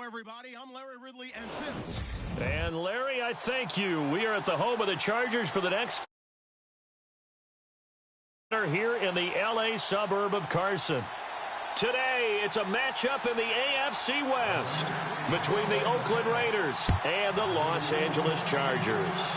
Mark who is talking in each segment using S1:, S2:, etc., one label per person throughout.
S1: Everybody, I'm Larry Ridley, and this...
S2: And Larry, I thank you. We are at the home of the Chargers for the next... here in the L.A. suburb of Carson. Today, it's a matchup in the AFC West between the Oakland Raiders and the Los Angeles Chargers.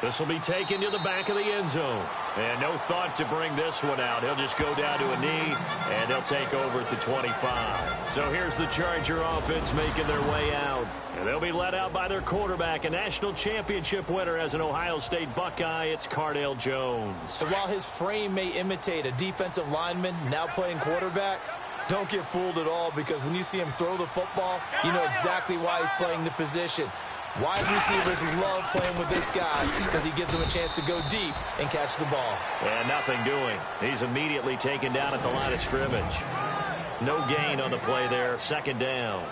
S2: This will be taken to the back of the end zone. And no thought to bring this one out. He'll just go down to a knee, and they'll take over at the 25. So here's the Charger offense making their way out. And they'll be led out by their quarterback, a national championship winner as an Ohio State Buckeye. It's Cardale Jones.
S3: And while his frame may imitate a defensive lineman now playing quarterback, don't get fooled at all, because when you see him throw the football, you know exactly why he's playing the position. Wide receivers love playing with this guy because he gives them a chance to go deep and catch the ball.
S2: And nothing doing. He's immediately taken down at the line of scrimmage. No gain on the play there. Second down.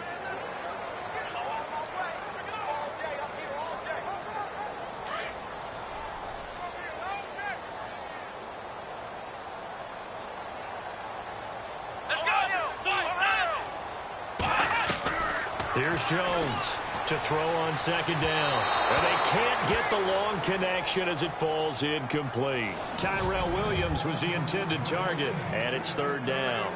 S2: Here's Jones to throw on second down. And they can't get the long connection as it falls incomplete. Tyrell Williams was the intended target, and it's third down.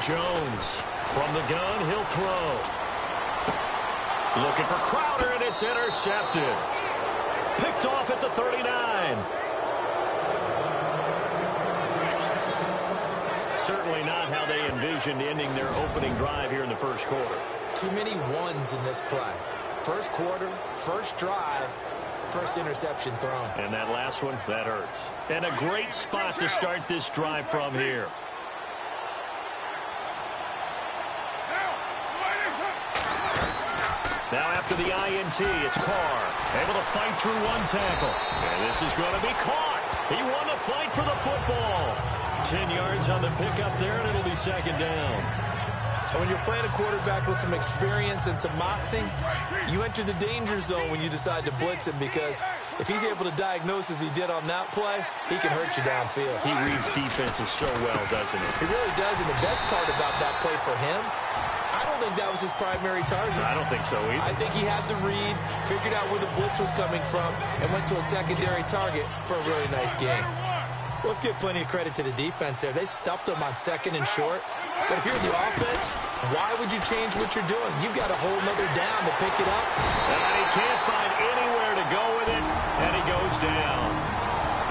S2: Jones from the gun, he'll throw. Looking for Crowder, and it's intercepted. Picked off at the 39. Certainly not how they envisioned ending their opening drive here in the first quarter.
S3: Too many ones in this play. First quarter, first drive, first interception thrown.
S2: And that last one, that hurts. And a great spot to start this drive from here. Now after the INT, it's Carr. Able to fight through one tackle. And this is going to be caught. He won the fight for the football. 10 yards on the pickup there, and it'll be second down.
S3: When you're playing a quarterback with some experience and some moxie, you enter the danger zone when you decide to blitz him, because if he's able to diagnose as he did on that play, he can hurt you downfield.
S2: He reads defenses so well, doesn't he?
S3: He really does, and the best part about that play for him, I don't think that was his primary target.
S2: I don't think so either.
S3: I think he had the read, figured out where the blitz was coming from, and went to a secondary target for a really nice game. Let's give plenty of credit to the defense there. They stuffed him on second and short. But if you're the offense, why would you change what you're doing? You've got a whole nother down to pick it up.
S2: And he can't find anywhere to go with it, and he goes down.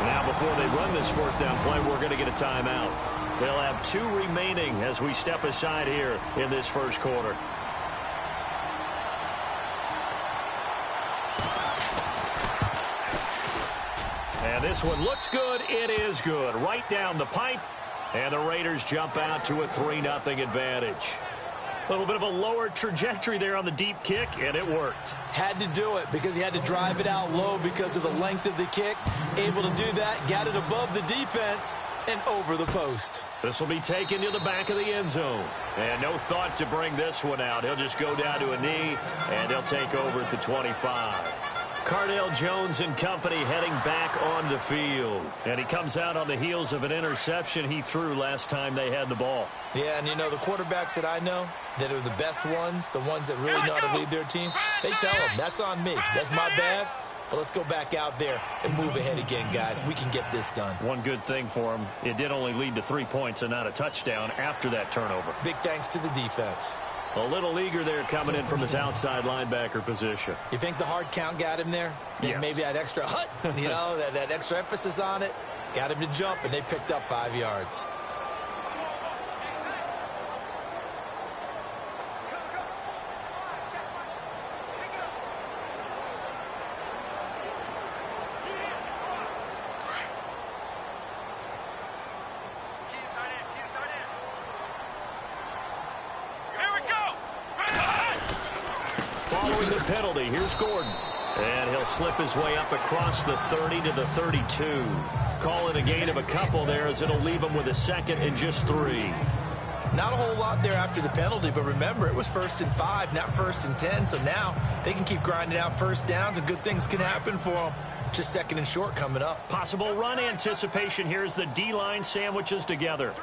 S2: Now, before they run this fourth down play, we're going to get a timeout. They'll have 2 remaining as we step aside here in this first quarter. And this one looks good. It is good. Right down the pipe. And the Raiders jump out to a 3-0 advantage. A little bit of a lower trajectory there on the deep kick, and it worked.
S3: Had to do it because he had to drive it out low because of the length of the kick. Able to do that, got it above the defense and over the post.
S2: This will be taken to the back of the end zone. And no thought to bring this one out. He'll just go down to a knee, and they'll take over at the 25. Cardale Jones and company heading back on the field. And he comes out on the heels of an interception he threw last time they had the ball.
S3: Yeah, and you know, the quarterbacks that I know that are the best ones, the ones that really know how to lead their team, they tell them, that's on me. That's my bad. But let's go back out there and move ahead again, guys. We can get this done.
S2: One good thing for him, it did only lead to 3 points and not a touchdown after that turnover.
S3: Big thanks to the defense.
S2: A little eager there coming in from his outside linebacker position.
S3: You think the hard count got him there?
S2: Yes.
S3: Maybe that extra hut, you know, that extra emphasis on it. Got him to jump, and they picked up 5 yards.
S2: Following the penalty, here's Gordon. And he'll slip his way up across the 30 to the 32. Call it a gain of a couple there as it'll leave him with a second and just 3.
S3: Not a whole lot there after the penalty, but remember, it was 1st and 5, not 1st and 10, so now they can keep grinding out first downs and good things can happen for them. Just 2nd and short coming up.
S2: Possible run anticipation here as the D-line sandwiches together.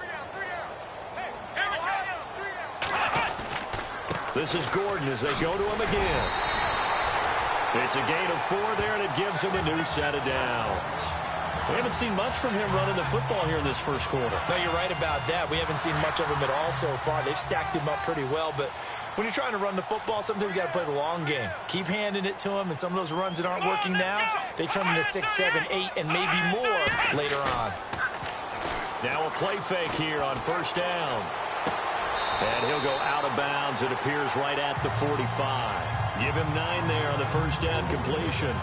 S2: This is Gordon as they go to him again. It's a gain of 4 there, and it gives him a new set of downs. We haven't seen much from him running the football here in this first quarter.
S3: No, you're right about that. We haven't seen much of him at all so far. They've stacked him up pretty well, but when you're trying to run the football, sometimes you got to play the long game. Keep handing it to him, and some of those runs that aren't working now, they turn into 6, 7, 8, and maybe more later on.
S2: Now a play fake here on first down. And he'll go out of bounds. It appears right at the 45. Give him 9 there on the first down completion.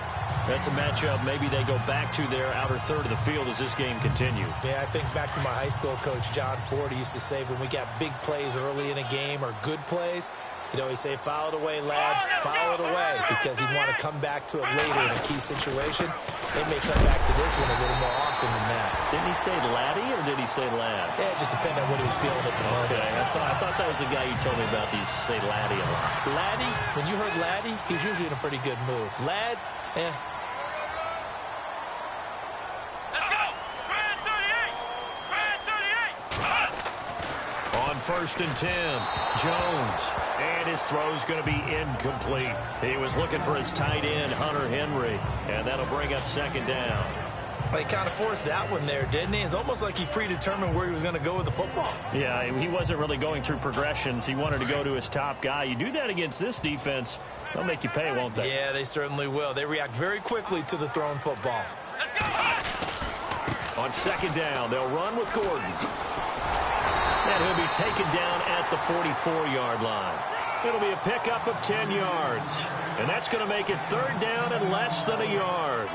S2: That's a matchup maybe they go back to their outer third of the field as this game continues.
S3: Yeah, I think back to my high school coach, John Ford. He used to say when we got big plays early in a game or good plays, he'd always say, foul it away, lad, foul it away, because he'd want to come back to it later in a key situation. They may come back to this one a little more often than that.
S2: Didn't he say laddie or did he say lad?
S3: Yeah, it just depended on what he was feeling at the moment.
S2: Okay, I thought that was the guy you told me about. He used to say laddie a lot.
S3: Laddie, when you heard laddie, he was usually in a pretty good mood. Lad, eh.
S2: On 1st and 10, Jones. And his throw's going to be incomplete. He was looking for his tight end, Hunter Henry. And that'll bring up 2nd down.
S3: Well, he kind of forced that one there, didn't he? It's almost like he predetermined where he was going to go with the football.
S2: Yeah, he wasn't really going through progressions. He wanted to go to his top guy. You do that against this defense, they'll make you pay, won't they?
S3: Yeah, they certainly will. They react very quickly to the thrown football.
S2: On 2nd down, they'll run with Gordon. And he'll be taken down at the 44-yard line. It'll be a pickup of 10 yards. And that's going to make it 3rd down and less than a yard.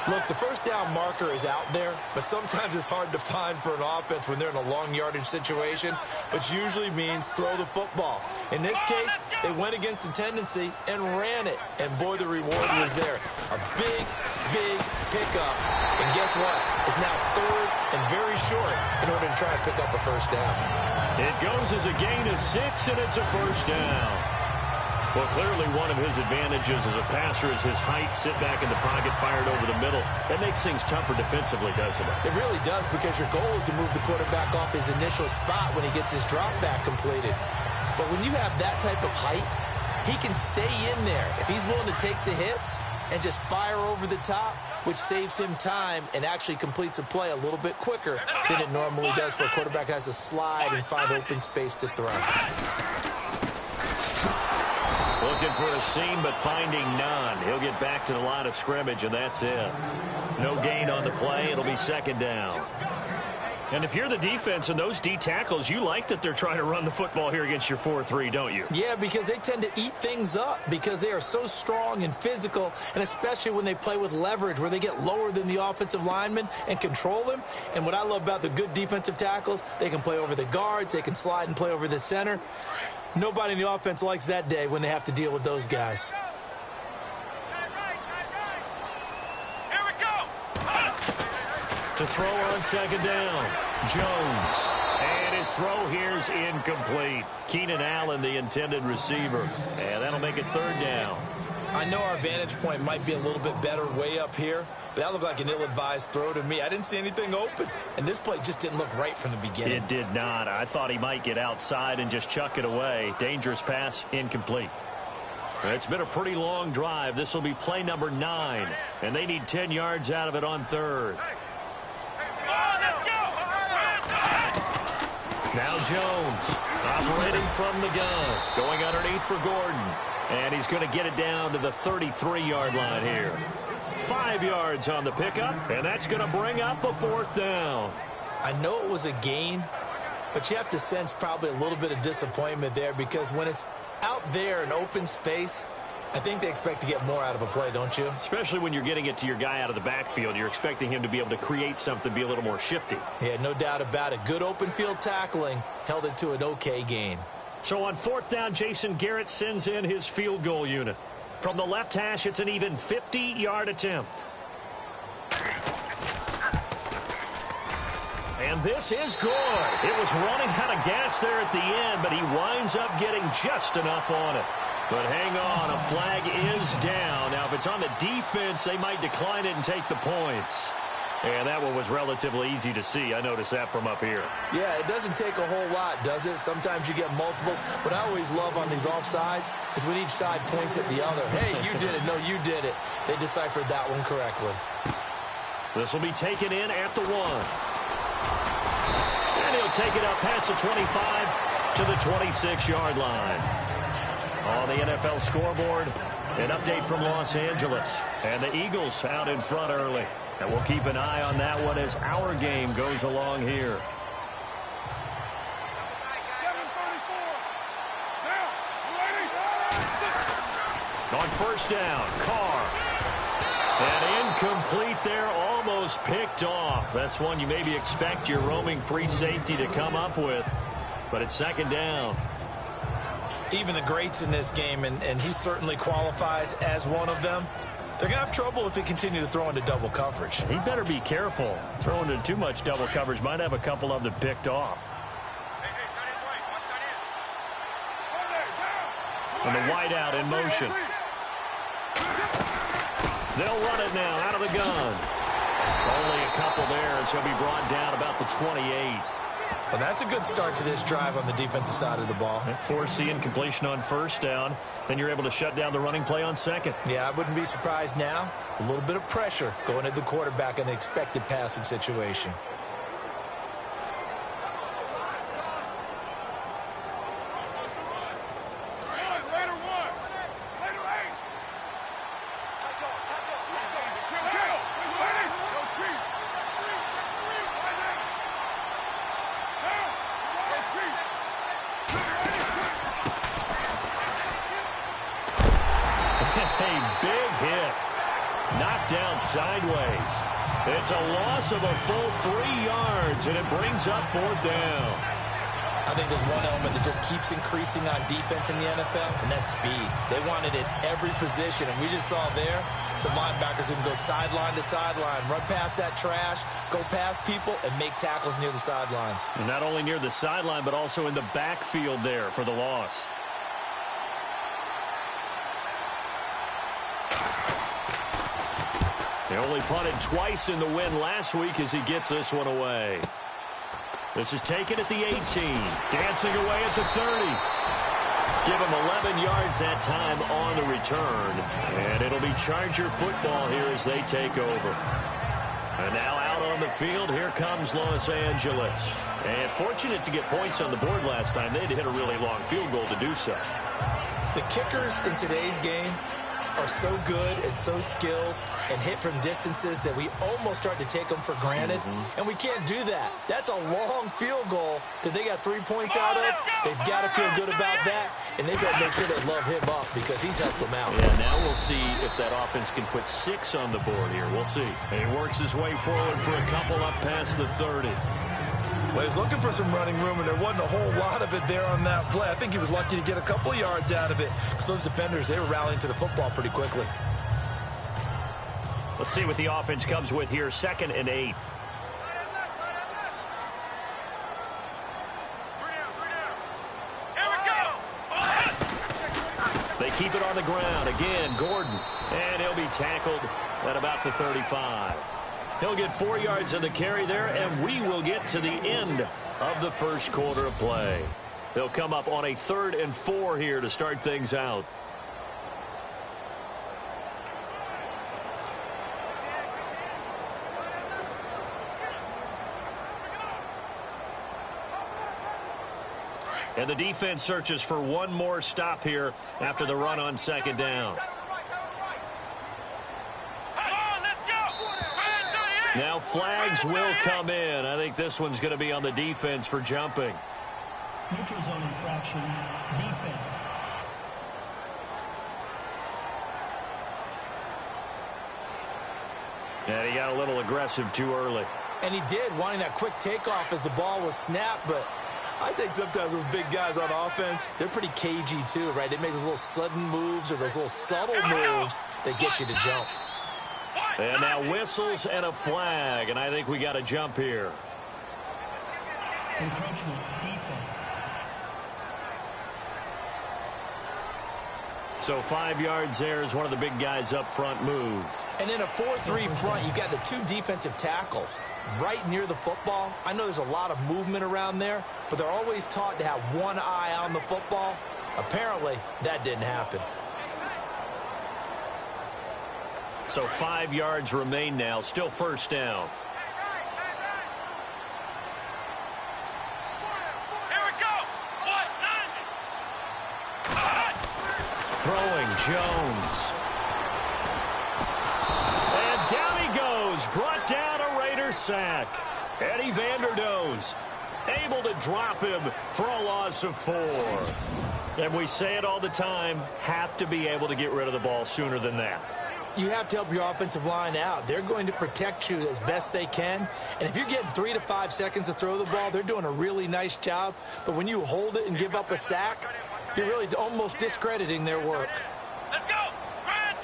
S3: Look, the first down marker is out there, but sometimes it's hard to find for an offense when they're in a long yardage situation, which usually means throw the football. In this case, they went against the tendency and ran it, and boy, the reward was there. A big, big pickup, and guess what? It's now 3rd and very short in order to try and pick up a first down.
S2: It goes as a gain of 6, and it's a first down. Well, clearly one of his advantages as a passer is his height, sit back in the pocket, fired over the middle. That makes things tougher defensively, doesn't it?
S3: It really does, because your goal is to move the quarterback off his initial spot when he gets his drop back completed. But when you have that type of height, he can stay in there. If he's willing to take the hits and just fire over the top, which saves him time and actually completes a play a little bit quicker than it normally does for a quarterback who has to slide and find open space to throw.
S2: Looking for a seam, but finding none. He'll get back to the line of scrimmage, and that's it. No gain on the play. It'll be 2nd down. And if you're the defense and those D tackles, you like that they're trying to run the football here against your 4-3, don't you?
S3: Yeah, because they tend to eat things up because they are so strong and physical, and especially when they play with leverage where they get lower than the offensive linemen and control them. And what I love about the good defensive tackles, they can play over the guards, they can slide and play over the center. Nobody in the offense likes that day when they have to deal with those guys.
S1: Here we go.
S2: To throw on 2nd down, Jones. And his throw here's incomplete. Keenan Allen, the intended receiver. And that'll make it 3rd down.
S3: I know our vantage point might be a little bit better way up here, but that looked like an ill-advised throw to me. I didn't see anything open, and this play just didn't look right from the beginning.
S2: It did not. I thought he might get outside and just chuck it away. Dangerous pass, incomplete. It's been a pretty long drive. This will be play number 9, and they need 10 yards out of it on 3rd. Now Jones, operating from the gun, going underneath for Gordon. And he's going to get it down to the 33-yard line here. 5 yards on the pickup, and that's going to bring up a 4th down.
S3: I know it was a gain, but you have to sense probably a little bit of disappointment there, because when it's out there in open space, I think they expect to get more out of a play, don't you?
S2: Especially when you're getting it to your guy out of the backfield. You're expecting him to be able to create something, be a little more shifty.
S3: Yeah, no doubt about it. Good open field tackling held it to an okay gain.
S2: So on 4th down, Jason Garrett sends in his field goal unit. from the left hash, it's an even 50-yard attempt. And this is good. It was running out of gas there at the end, but he winds up getting just enough on it. But hang on, a flag is down. Now, if it's on the defense, they might decline it and take the points. And that one was relatively easy to see. I noticed that from up here.
S3: Yeah, it doesn't take a whole lot, does it? Sometimes you get multiples. What I always love on these offsides is when each side points at the other. Hey, you did it. No, you did it. They deciphered that one correctly.
S2: This will be taken in at the 1. And he'll take it up past the 25 to the 26-yard line. On the NFL scoreboard, an update from Los Angeles. And the Eagles out in front early. And we'll keep an eye on that one as our game goes along here. On first down, Carr. And incomplete there, almost picked off. That's one you maybe expect your roaming free safety to come up with. But it's second down.
S3: Even the greats in this game, and he certainly qualifies as one of them, they're going to have trouble if they continue to throw into double coverage.
S2: He better be careful. Throwing into too much double coverage might have a couple of them picked off. And the wideout in motion. They'll run it now out of the gun. Only a couple there as he'll be brought down about the 28.
S3: Well, that's a good start to this drive on the defensive side of the ball.
S2: Forcing incompletion on first down. Then you're able to shut down the running play on second.
S3: Yeah, I wouldn't be surprised now. A little bit of pressure going at the quarterback in the expected passing situation.
S2: Sideways. It's a loss of a full 3 yards, and it brings up fourth down.
S3: I think there's one element that just keeps increasing on defense in the NFL, and that's speed. They want it at every position, and we just saw there some linebackers who can go sideline to sideline, run past that trash, go past people, and make tackles near the sidelines.
S2: And not only near the sideline, but also in the backfield there for the loss. They only punted twice in the win last week as he gets this one away. This is taken at the 18. Dancing away at the 30. Give him 11 yards that time on the return. And it'll be Charger football here as they take over. And now out on the field, here comes Los Angeles. And fortunate to get points on the board last time. They had to hit a really long field goal to do so.
S3: The kickers in today's game are so good and so skilled and hit from distances that we almost start to take them for granted. And we can't do that. That's a long field goal that they got 3 points out of. They've got to feel good about that, and they've got to make sure they love him up because he's helped them out.
S2: Yeah, now we'll see if that offense can put 6 on the board here. We'll see. And he works his way forward for a couple up past the 30.
S3: Well, he was looking for some running room, and there wasn't a whole lot of it there on that play. I think he was lucky to get a couple of yards out of it because those defenders, they were rallying to the football pretty quickly.
S2: Let's see what the offense comes with here. 2nd and 8. They keep it on the ground. Again, Gordon. And he'll be tackled at about the 35. He'll get 4 yards on the carry there, and we will get to the end of the first quarter of play. They'll come up on a 3rd and 4 here to start things out. And the defense searches for one more stop here after the run on 2nd down. Now flags will come in. I think this one's going to be on the defense for jumping.
S4: Neutral zone infraction, defense.
S2: And he got a little aggressive too early.
S3: And he did, wanting that quick takeoff as the ball was snapped, but I think sometimes those big guys on offense, they're pretty cagey too, right? They make those little sudden moves or those little subtle moves that get you to jump.
S2: And now whistles and a flag, and I think we got a jump here.
S4: Encroachment, defense.
S2: So 5 yards there as one of the big guys up front moved.
S3: And in a 4-3 front, you got the 2 defensive tackles right near the football. I know there's a lot of movement around there, but they're always taught to have one eye on the football. Apparently, that didn't happen.
S2: So 5 yards remain now, still first down.
S1: Here we go.
S2: Throwing Jones. And down he goes. Brought down a Raider sack. Eddie Vanderdoes able to drop him for a loss of 4. And we say it all the time, have to be able to get rid of the ball sooner than that.
S3: You have to help your offensive line out. They're going to protect you as best they can. And if you're getting 3 to 5 seconds to throw the ball, they're doing a really nice job. But when you hold it and give up a sack, you're really almost discrediting their work.
S1: Let's go. Ryan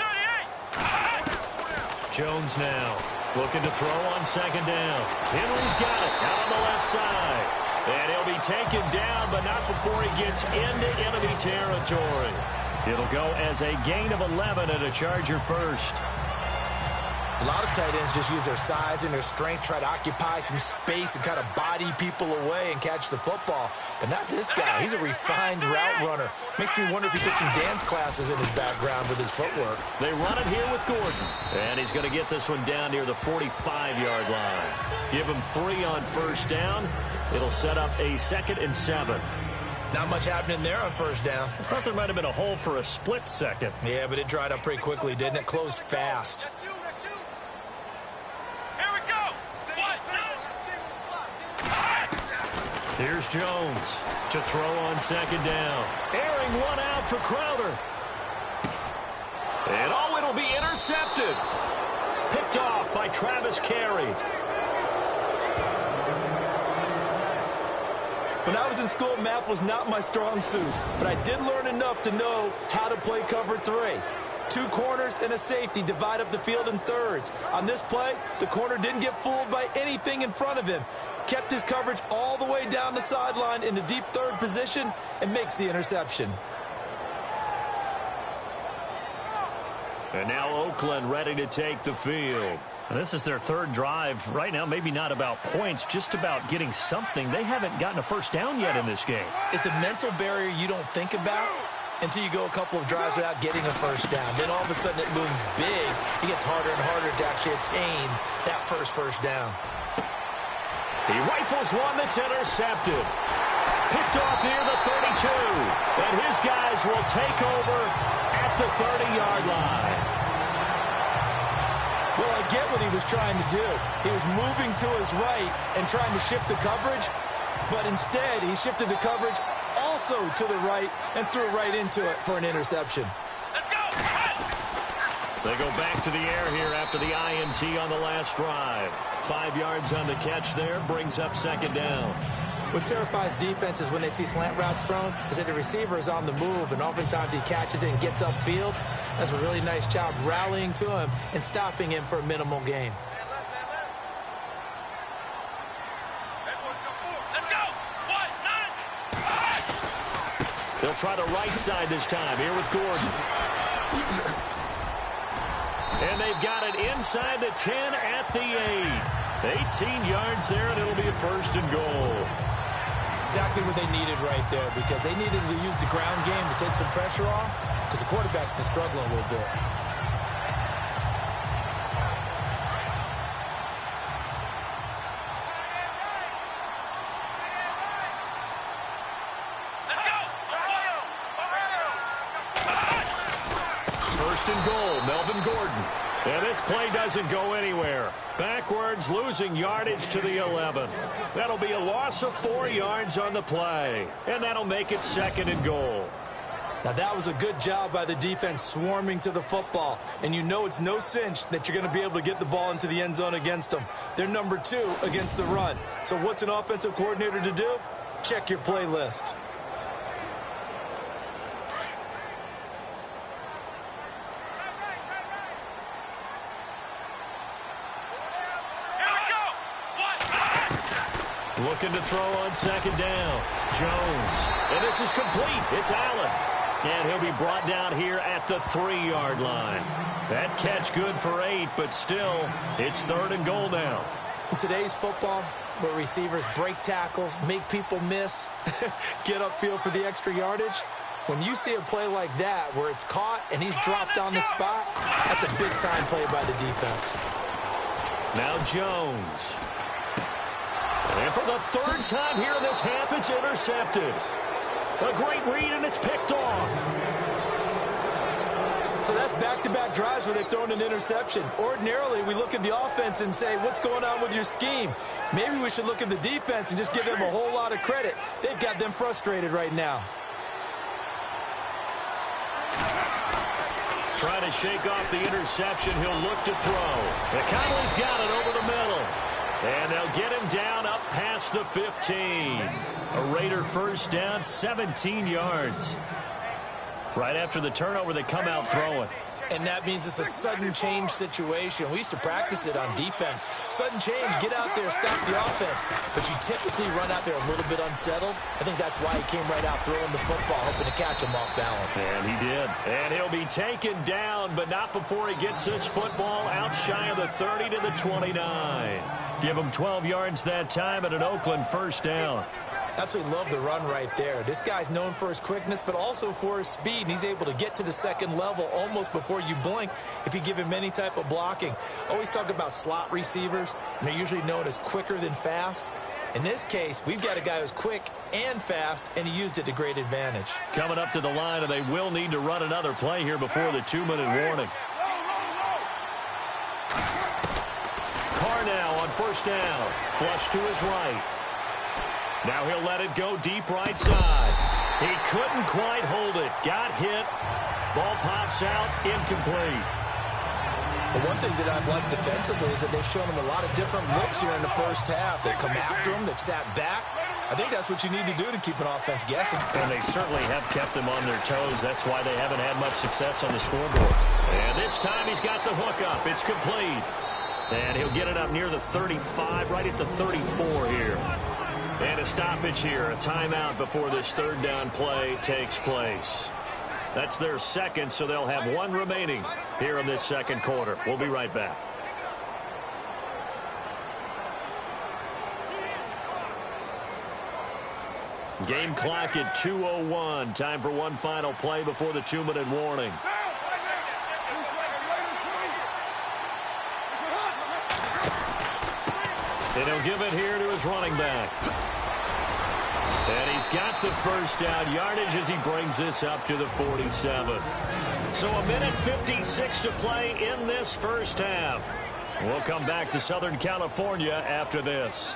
S1: 38.
S2: Jones now looking to throw on second down. Henry's got it out on the left side. And he'll be taken down, but not before he gets into enemy territory. It'll go as a gain of 11 and a Charger first.
S3: A lot of tight ends just use their size and their strength, try to occupy some space and kind of body people away and catch the football. But not this guy. He's a refined route runner. Makes me wonder if he took some dance classes in his background with his footwork.
S2: They run it here with Gordon. And he's going to get this one down near the 45-yard line. Give him 3 on first down. It'll set up a 2nd and 7.
S3: Not much happening there on first down.
S2: I thought there might have been a hole for a split second.
S3: Yeah, but it dried up pretty quickly, didn't it? Closed fast.
S1: Here we go.
S2: Here's Jones to throw on second down. Airing one out for Crowder. And oh, it'll be intercepted. Picked off by Travis Carey.
S3: When I was in school, math was not my strong suit, but I did learn enough to know how to play cover 3. 2 corners and a safety divide up the field in thirds. On this play, the corner didn't get fooled by anything in front of him. Kept his coverage all the way down the sideline in the deep third position and makes the interception.
S2: And now Oakland ready to take the field. This is their 3rd drive. Right now, maybe not about points, just about getting something. They haven't gotten a first down yet in this game.
S3: It's a mental barrier you don't think about until you go a couple of drives without getting a first down. Then all of a sudden it looms big. It gets harder and harder to actually attain that first down.
S2: He rifles one that's intercepted. Picked off near the 32. And his guys will take over at the 30-yard line.
S3: Well, I get what he was trying to do. He was moving to his right and trying to shift the coverage, but instead he shifted the coverage also to the right and threw right into it for an interception.
S1: Let's go.
S2: They go back to the air here after the INT on the last drive. 5 yards on the catch there, brings up second down.
S3: What terrifies defenses when they see slant routes thrown is that the receiver is on the move, and oftentimes he catches it and gets upfield. That's a really nice job rallying to him and stopping him for a minimal gain.
S1: Let's go.
S2: They'll try the right side this time here with Gordon. And they've got it inside the 10 at the 8. 18 yards there, and it'll be a 1st and goal.
S3: Exactly what they needed right there, because they needed to use the ground game to take some pressure off, because the quarterback's been struggling a little bit.
S2: First and goal, Melvin Gordon. And this play doesn't go anywhere. Backwards, losing yardage to the 11. That'll be a loss of 4 yards on the play. And that'll make it 2nd and goal.
S3: Now, that was a good job by the defense swarming to the football. And you know it's no cinch that you're going to be able to get the ball into the end zone against them. They're number 2 against the run. So what's an offensive coordinator to do? check your playlist.
S2: Looking to throw on second down. Jones. And this is complete. It's Allen. And he'll be brought down here at the 3-yard line. That catch good for 8, but still, it's 3rd and goal now.
S3: In today's football, where receivers break tackles, make people miss, get upfield for the extra yardage, when you see a play like that where it's caught and he's dropped on the spot, that's a big-time play by the defense.
S2: Now Jones. And for the 3rd time here in this half, it's intercepted. A great read, and it's picked off.
S3: So that's back-to-back drives where they've thrown an interception. Ordinarily, we look at the offense and say, what's going on with your scheme? Maybe we should look at the defense and just give them a whole lot of credit. They've got them frustrated right now.
S2: Trying to shake off the interception. He'll look to throw. Conley's got it over the middle. And they'll get him down up past the 15. A Raider first down, 17 yards. Right after the turnover, they come out throwing.
S3: And that means it's a sudden change situation. We used to practice it on defense. Sudden change, get out there, stop the offense. But you typically run out there a little bit unsettled. I think that's why he came right out throwing the football, hoping to catch him off balance.
S2: And he did. And he'll be taken down, but not before he gets this football out shy of the 30 to the 29. Give him 12 yards that time and an Oakland first down.
S3: Absolutely love the run right there. This guy's known for his quickness, but also for his speed. And he's able to get to the second level almost before you blink if you give him any type of blocking. Always talk about slot receivers, and they're usually known as quicker than fast. In this case, we've got a guy who's quick and fast, and he used it to great advantage.
S2: Coming up to the line, and they will need to run another play here before the 2-minute warning. Carr now on first down. Flush to his right. Now he'll let it go deep right side. He couldn't quite hold it. Got hit. Ball pops out. Incomplete.
S3: But one thing that I've liked defensively is that they've shown him a lot of different looks here in the first half. They've come after him. They've sat back. I think that's what you need to do to keep an offense guessing.
S2: And they certainly have kept them on their toes. That's why they haven't had much success on the scoreboard. And this time he's got the hook up. It's complete. And he'll get it up near the 35, right at the 34 here. And a stoppage here, a timeout before this 3rd down play takes place. That's their second, so they'll have one remaining here in this second quarter. We'll be right back. Game clock at 2:01. Time for one final play before the 2-minute warning. And he'll give it here to his running back. And he's got the first down yardage as he brings this up to the 47. So a minute 56 to play in this first half. We'll come back to Southern California after this.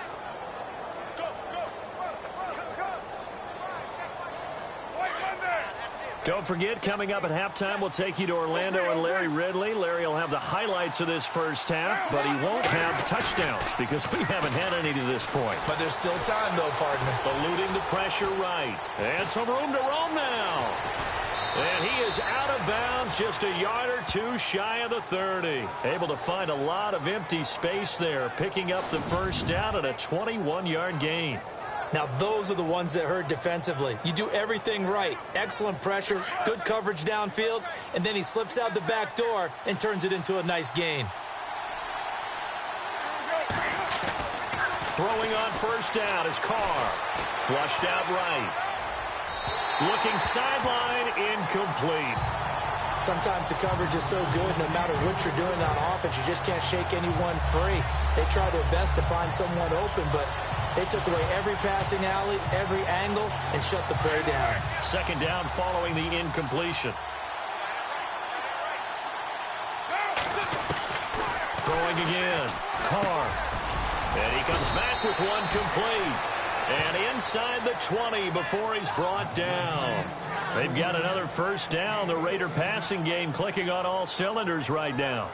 S2: Don't forget, coming up at halftime, we'll take you to Orlando and Larry Ridley. Larry will have the highlights of this first half, but he won't have touchdowns because we haven't had any to this point.
S3: But there's still time, though, partner.
S2: Eluding the pressure right. And some room to roam now. And he is out of bounds, just a yard or two shy of the 30. Able to find a lot of empty space there, picking up the first down and a 21-yard gain.
S3: Now, those are the ones that hurt defensively. You do everything right. Excellent pressure, good coverage downfield, and then he slips out the back door and turns it into a nice gain.
S2: Throwing on first down is Carr. Flushed out right. Looking sideline, incomplete.
S3: Sometimes the coverage is so good, no matter what you're doing on offense, you just can't shake anyone free. They try their best to find someone open, but they took away every passing alley, every angle, and shut the play down.
S2: Second down following the incompletion. Throwing again. Carr. And he comes back with one complete. And inside the 20 before he's brought down. They've got another first down. The Raider passing game clicking on all cylinders right now.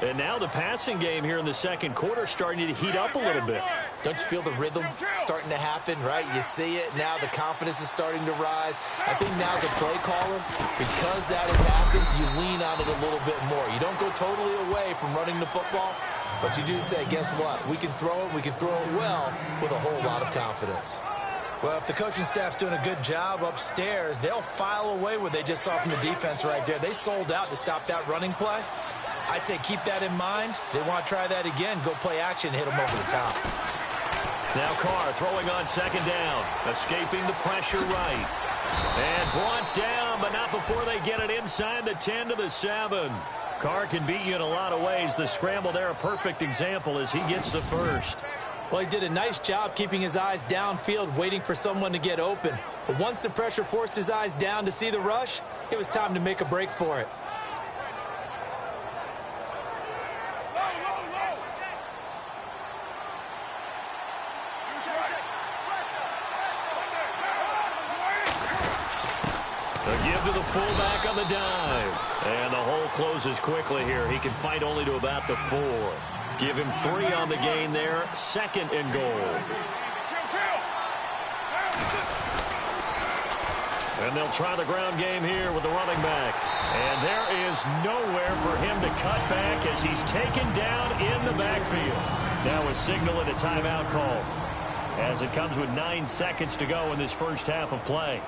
S2: And now the passing game here in the second quarter starting to heat up a little bit.
S3: Don't you feel the rhythm starting to happen, right? You see it. Now the confidence is starting to rise. I think now as a play caller, because that has happened, you lean on it a little bit more. You don't go totally away from running the football, but you do say, guess what? We can throw it. We can throw it well with a whole lot of confidence. Well, if the coaching staff's doing a good job upstairs, they'll file away what they just saw from the defense right there. They sold out to stop that running play. I'd say keep that in mind. They want to try that again. Go play action, hit them over the top.
S2: Now Carr throwing on second down, escaping the pressure right. And brought down, but not before they get it inside the 10 to the 7. Carr can beat you in a lot of ways. The scramble there, a perfect example as he gets the first.
S3: Well, he did a nice job keeping his eyes downfield, waiting for someone to get open. But once the pressure forced his eyes down to see the rush, it was time to make a break for it.
S2: Give to the fullback on the dive. And the hole closes quickly here. He can fight only to about the 4. Give him 3 on the gain there. Second and goal. And they'll try the ground game here with the running back. And there is nowhere for him to cut back as he's taken down in the backfield. Now a signal and a timeout call as it comes with 9 seconds to go in this first half of play.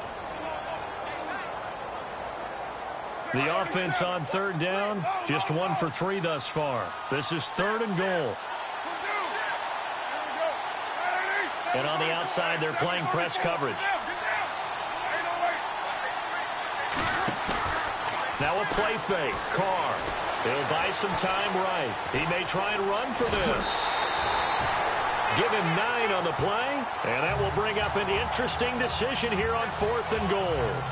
S2: The offense on third down, just 1 for 3 thus far. This is 3rd and goal. And on the outside, they're playing press coverage. Now a play fake. Carr. He'll buy some time right. He may try and run for this. Give him 9 on the play, and that will bring up an interesting decision here on 4th and goal.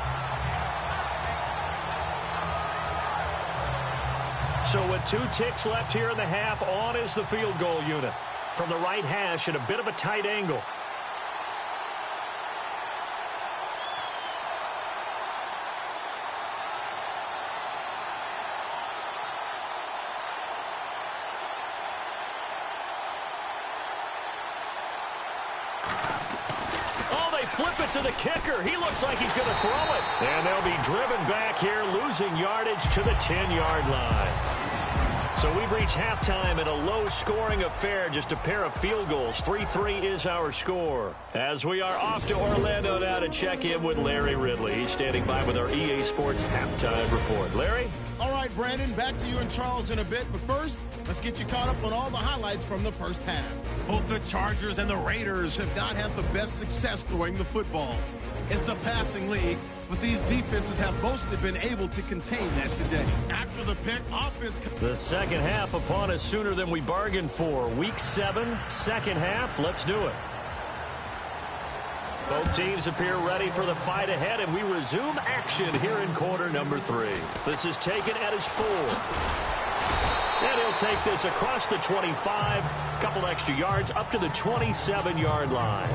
S2: So with 2 ticks left here in the half, on is the field goal unit. From the right hash at a bit of a tight angle. Oh, they flip it to the kicker. He looks like he's going to throw it. And they'll be driven back here, losing yardage to the 10-yard line. So we've reached halftime in a low-scoring affair, just a pair of field goals. 3-3 is our score. As we are off to Orlando now to check in with Larry Ridley. He's standing by with our EA Sports halftime report. Larry?
S5: All right, Brandon, back to you and Charles in a bit. But first, let's get you caught up on all the highlights from the first half. Both the Chargers and the Raiders have not had the best success throwing the football. It's a passing league, but these defenses have mostly been able to contain that today. After the pick, offense...
S2: The second half upon us sooner than we bargained for. Week 7, second half. Let's do it. Both teams appear ready for the fight ahead, and we resume action here in quarter number 3. This is taken at his 4. And he'll take this across the 25, couple extra yards up to the 27-yard line.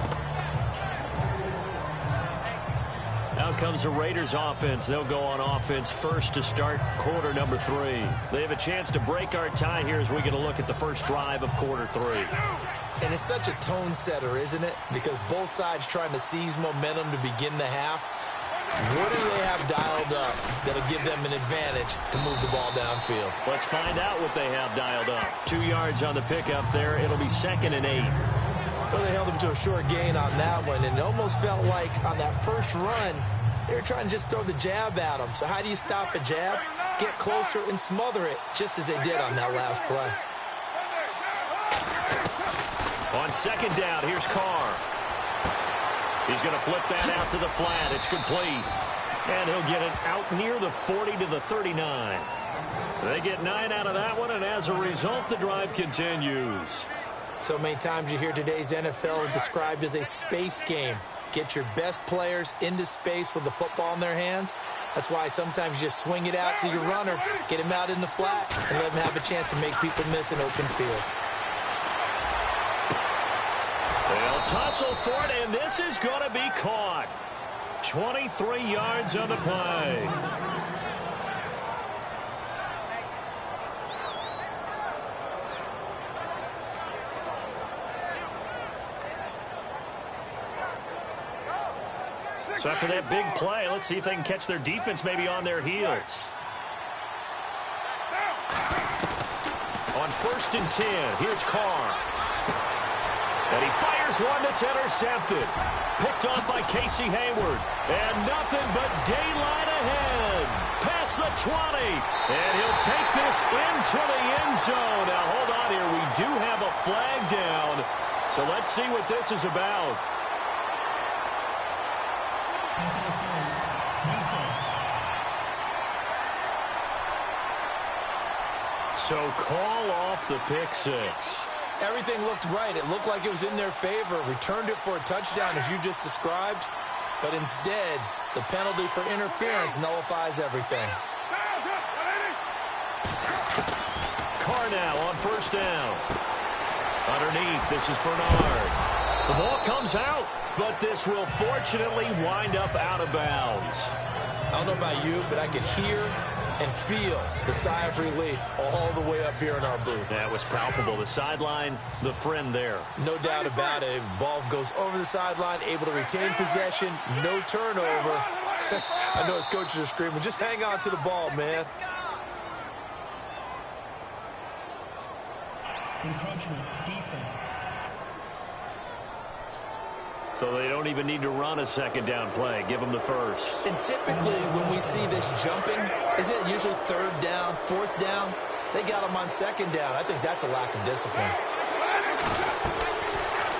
S2: Out comes the Raiders offense. They'll go on offense first to start quarter number 3. They have a chance to break our tie here as we get a look at the first drive of quarter 3.
S3: And it's such a tone setter, isn't it? Because both sides trying to seize momentum to begin the half. What do they have dialed up that'll give them an advantage to move the ball downfield?
S2: Let's find out what they have dialed up. 2 yards on the pickup there. It'll be 2nd and 8.
S3: Well, they held him to a short gain on that one, and it almost felt like on that first run, they were trying to just throw the jab at him. So how do you stop a jab? Get closer and smother it, just as they did on that last play.
S2: On second down, here's Carr. He's going to flip that out to the flat. It's complete. And he'll get it out near the 40 to the 39. They get 9 out of that one, and as a result, the drive continues.
S3: So many times you hear today's NFL described as a space game. Get your best players into space with the football in their hands. That's why sometimes you just swing it out to your runner, get him out in the flat, and let him have a chance to make people miss an open field.
S2: They'll tussle for it, and this is going to be caught. 23 yards on the play. So after that big play, let's see if they can catch their defense maybe on their heels. On 1st and 10, here's Carr. And he fires one that's intercepted. Picked off by Casey Hayward. And nothing but daylight ahead. Past the 20. And he'll take this into the end zone. Now, hold on here. We do have a flag down. So let's see what this is about.
S4: Pass interference. Defense.
S2: So call off the pick six.
S3: Everything looked right. It looked like it was in their favor. Returned it for a touchdown, as you just described. But instead, the penalty for interference nullifies everything.
S2: Carr now on 1st down. Underneath, this is Bernard. The ball comes out, but this will fortunately wind up out of bounds.
S3: I don't know about you, but I could hear and feel the sigh of relief all the way up here in our booth.
S2: That was palpable. The sideline, the friend there.
S3: No doubt about it. Ball goes over the sideline, able to retain possession, no turnover. I know his coaches are screaming, just hang on to the ball, man.
S4: Encroachment. Defense.
S2: So they don't even need to run a second down play. Give them the first.
S3: And typically when we see this jumping, isn't it usually 3rd down, 4th down? They got them on 2nd down. I think that's a lack of discipline.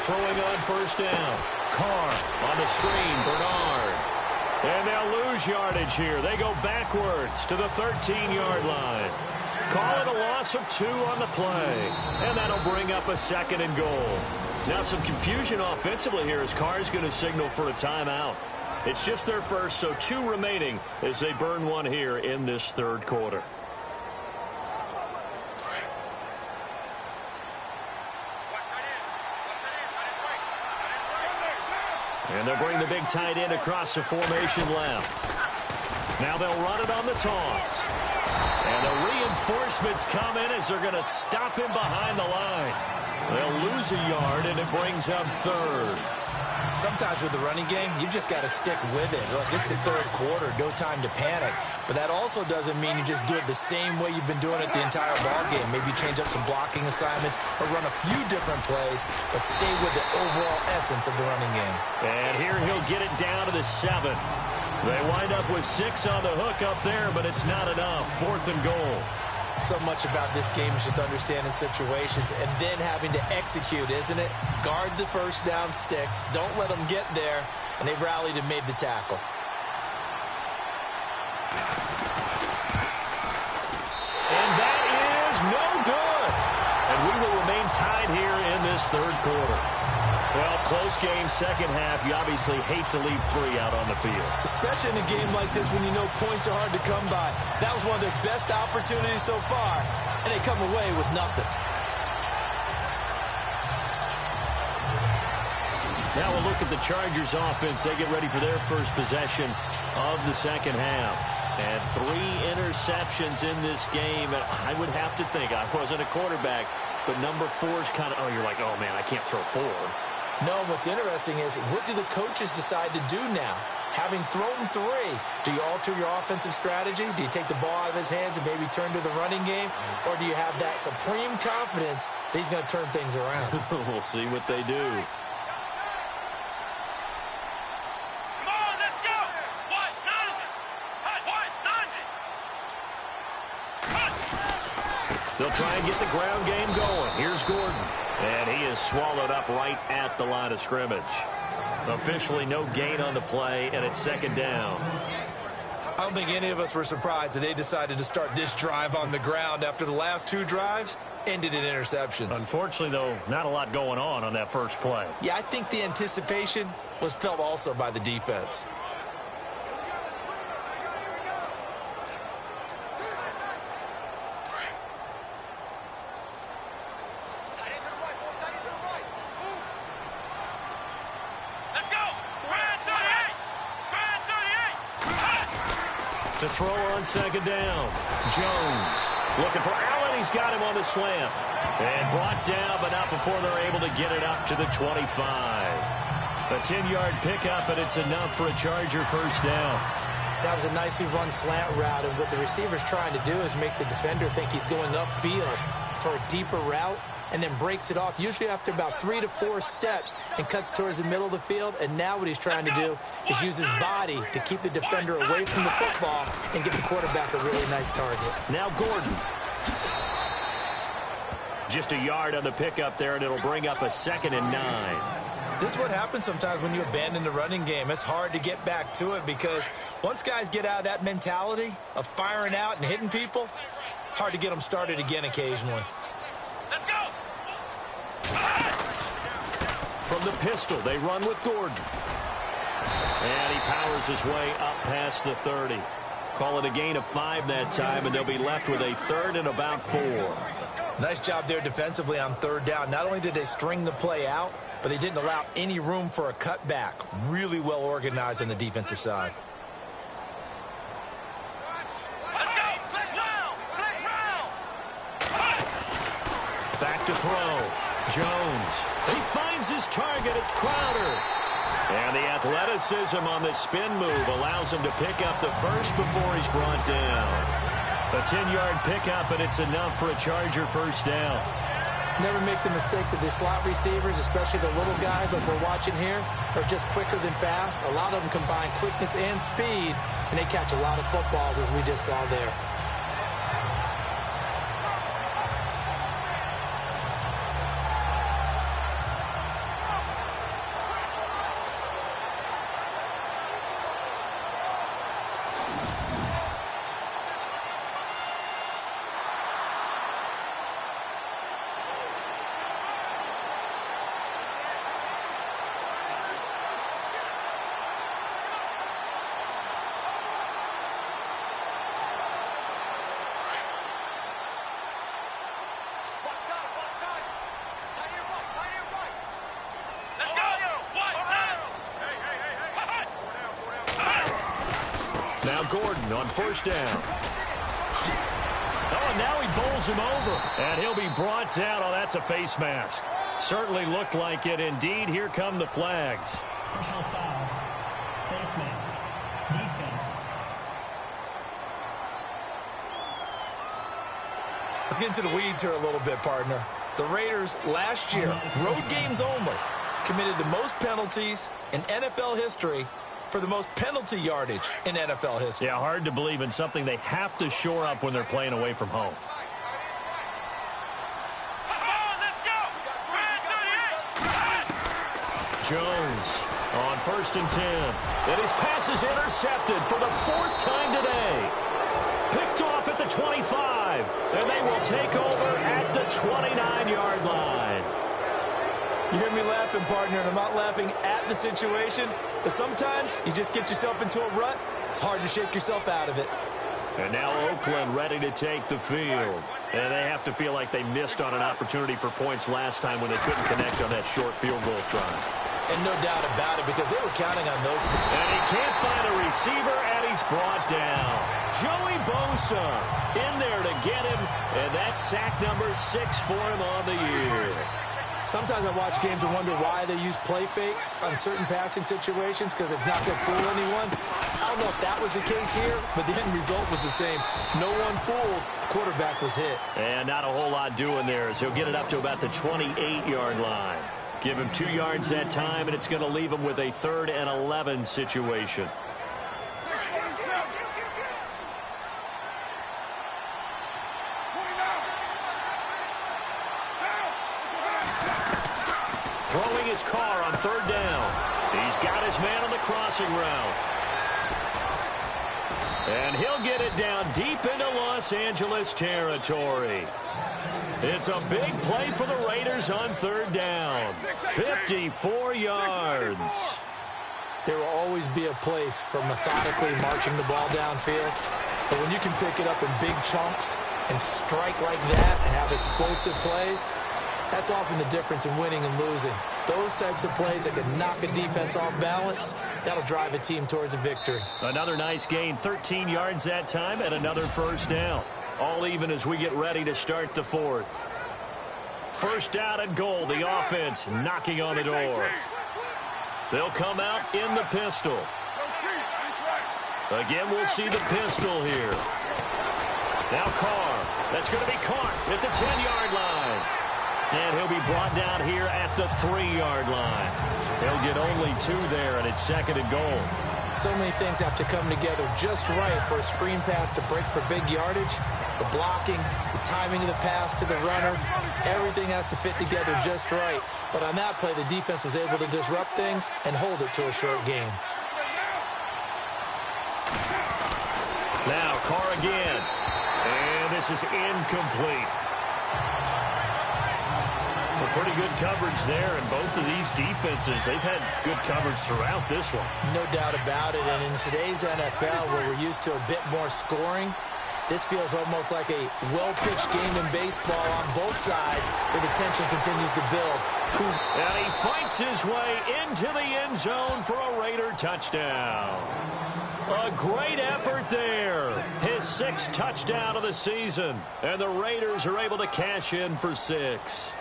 S2: Throwing on 1st down. Carr on the screen. Bernard. And they'll lose yardage here. They go backwards to the 13-yard line. Call it a loss of 2 on the play. And that'll bring up a 2nd and goal. Now some confusion offensively here as Carr's going to signal for a timeout. It's just their first, so 2 remaining as they burn one here in this 3rd quarter. And they'll bring the big tight end across the formation left. Now they'll run it on the toss. And the reinforcements come in as they're going to stop him behind the line. They'll lose a yard, and it brings up 3rd.
S3: Sometimes with the running game, you've just got to stick with it. Look, it's the 3rd quarter, no time to panic. But that also doesn't mean you just do it the same way you've been doing it the entire ball game. Maybe change up some blocking assignments or run a few different plays, but stay with the overall essence of the running game.
S2: And here he'll get it down to the 7. They wind up with 6 on the hook up there, but it's not enough. 4th and goal.
S3: So much about this game is just understanding situations and then having to execute, isn't it? Guard the 1st down sticks. Don't let them get there. And they rallied and made the tackle.
S2: And that is no good. And we will remain tied here in this 3rd quarter. Well, close game, 2nd half. You obviously hate to leave 3 out on the field.
S3: Especially in a game like this when you know points are hard to come by. That was one of their best opportunities so far, and they come away with nothing.
S2: Now we'll look at the Chargers offense. They get ready for their first possession of the 2nd half. And 3 interceptions in this game. And I would have to think, I wasn't a quarterback, but number 4's kind of, you're like, oh, man, I can't throw 4.
S3: No, what's interesting is, what do the coaches decide to do now? Having thrown 3, do you alter your offensive strategy? Do you take the ball out of his hands and maybe turn to the running game? Or do you have that supreme confidence that he's going to turn things around?
S2: We'll see what they do.
S1: Come on, let's go! What?
S2: They'll try and get the ground game going. Here's Gordon. And he is swallowed up right at the line of scrimmage. Officially no gain on the play, and it's 2nd down.
S3: I don't think any of us were surprised that they decided to start this drive on the ground after the last 2 drives ended in interceptions.
S2: Unfortunately, though, not a lot going on that first play.
S3: Yeah, I think the anticipation was felt also by the defense.
S2: To throw on 2nd down. Jones looking for Allen. He's got him on the slant. And brought down, but not before they're able to get it up to the 25. A 10-yard pickup, and it's enough for a Charger first down.
S3: That was a nicely run slant route, and what the receiver's trying to do is make the defender think he's going upfield for a deeper route, and then breaks it off, usually after about 3 to 4 steps, and cuts towards the middle of the field. And now what he's trying to do is use his body to keep the defender away from the football and give the quarterback a really nice target.
S2: Now Gordon. Just a yard on the pickup there, and it'll bring up a 2nd and 9.
S3: This is what happens sometimes when you abandon the running game. It's hard to get back to it because once guys get out of that mentality of firing out and hitting people, hard to get them started again occasionally.
S1: Let's go.
S2: From the pistol, they run with Gordon. And he powers his way up past the 30. Call it a gain of 5 that time, and they'll be left with a 3rd and about 4.
S3: Nice job there defensively on 3rd down. Not only did they string the play out, but they didn't allow any room for a cutback. Really well organized on the defensive side.
S2: Back to throw. Jones. He finds his target. It's Crowder. And the athleticism on the spin move allows him to pick up the first before he's brought down. A 10-yard pickup, and it's enough for a Charger first down.
S3: Never make the mistake that the slot receivers, especially the little guys like we're watching here, are just quicker than fast. A lot of them combine quickness and speed, and they catch a lot of footballs, as we just saw there.
S2: Now Gordon on 1st down. Oh, and now he bowls him over. And he'll be brought down. Oh, that's a face mask. Certainly looked like it. Indeed, here come the flags.
S4: Personal foul. Face mask. Defense.
S3: Let's get into the weeds here a little bit, partner. The Raiders last year, road games only, committed the most penalties in NFL history for the most penalty yardage in NFL history.
S2: Yeah, hard to believe in something they have to shore up when they're playing away from home. Jones on 1st and 10. And his pass is intercepted for the 4th time today. Picked off at the 25. And they will take over at the 29-yard line.
S3: You hear me laughing, partner, and I'm not laughing at the situation, but sometimes you just get yourself into a rut. It's hard to shake yourself out of it.
S2: And now Oakland ready to take the field. And they have to feel like they missed on an opportunity for points last time when they couldn't connect on that short field goal try.
S3: And no doubt about it, because they were counting on those.
S2: And he can't find a receiver, and he's brought down. Joey Bosa in there to get him, and that's sack number 6 for him on the year.
S3: Sometimes I watch games and wonder why they use play fakes on certain passing situations, because it's not going to fool anyone. I don't know if that was the case here, but the end result was the same. No one fooled. Quarterback was hit.
S2: And not a whole lot doing there, as he'll get it up to about the 28-yard line. Give him 2 yards that time, and it's going to leave him with a 3rd and 11 situation. Throwing his car on 3rd down. He's got his man on the crossing route. And he'll get it down deep into Los Angeles territory. It's a big play for the Raiders on 3rd down. 54 yards.
S3: There will always be a place for methodically marching the ball downfield. But when you can pick it up in big chunks and strike like that and have explosive plays, that's often the difference in winning and losing. Those types of plays that can knock a defense off balance, that'll drive a team towards a victory.
S2: Another nice gain, 13 yards that time, and another 1st down. All even as we get ready to start the 4th. 1st down and goal, the offense knocking on the door. They'll come out in the pistol. Again, we'll see the pistol here. Now Carr. That's going to be caught at the 10-yard line. And he'll be brought down here at the 3-yard line. He'll get only 2 there, and it's 2nd and goal.
S3: So many things have to come together just right for a screen pass to break for big yardage. The blocking, the timing of the pass to the runner, everything has to fit together just right. But on that play, the defense was able to disrupt things and hold it to a short game.
S2: Now Carr again. And this is incomplete. Well, pretty good coverage there, and both of these defenses, they've had good coverage throughout this one.
S3: No doubt about it, and in today's NFL, where we're used to a bit more scoring, this feels almost like a well-pitched game in baseball on both sides, where the tension continues to build.
S2: And he fights his way into the end zone for a Raider touchdown. A great effort there. His 6th touchdown of the season, and the Raiders are able to cash in for 6.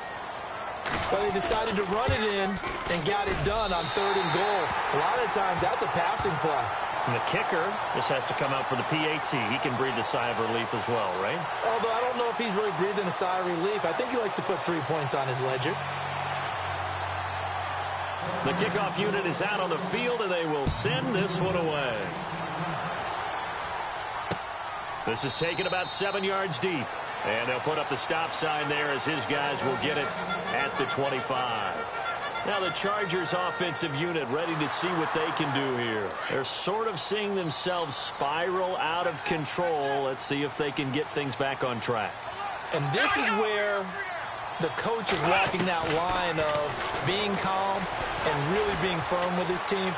S3: But they decided to run it in and got it done on 3rd and goal. A lot of times, that's a passing play.
S2: And the kicker, this has to come out for the PAT. He can breathe a sigh of relief as well, right?
S3: Although I don't know if he's really breathing a sigh of relief. I think he likes to put 3 points on his ledger.
S2: The kickoff unit is out on the field, and they will send this one away. This is taken about 7 yards deep. And they'll put up the stop sign there as his guys will get it at the 25. Now the Chargers offensive unit ready to see what they can do here. They're sort of seeing themselves spiral out of control. Let's see if they can get things back on track.
S3: And this is where the coach is walking that line of being calm and really being firm with his team.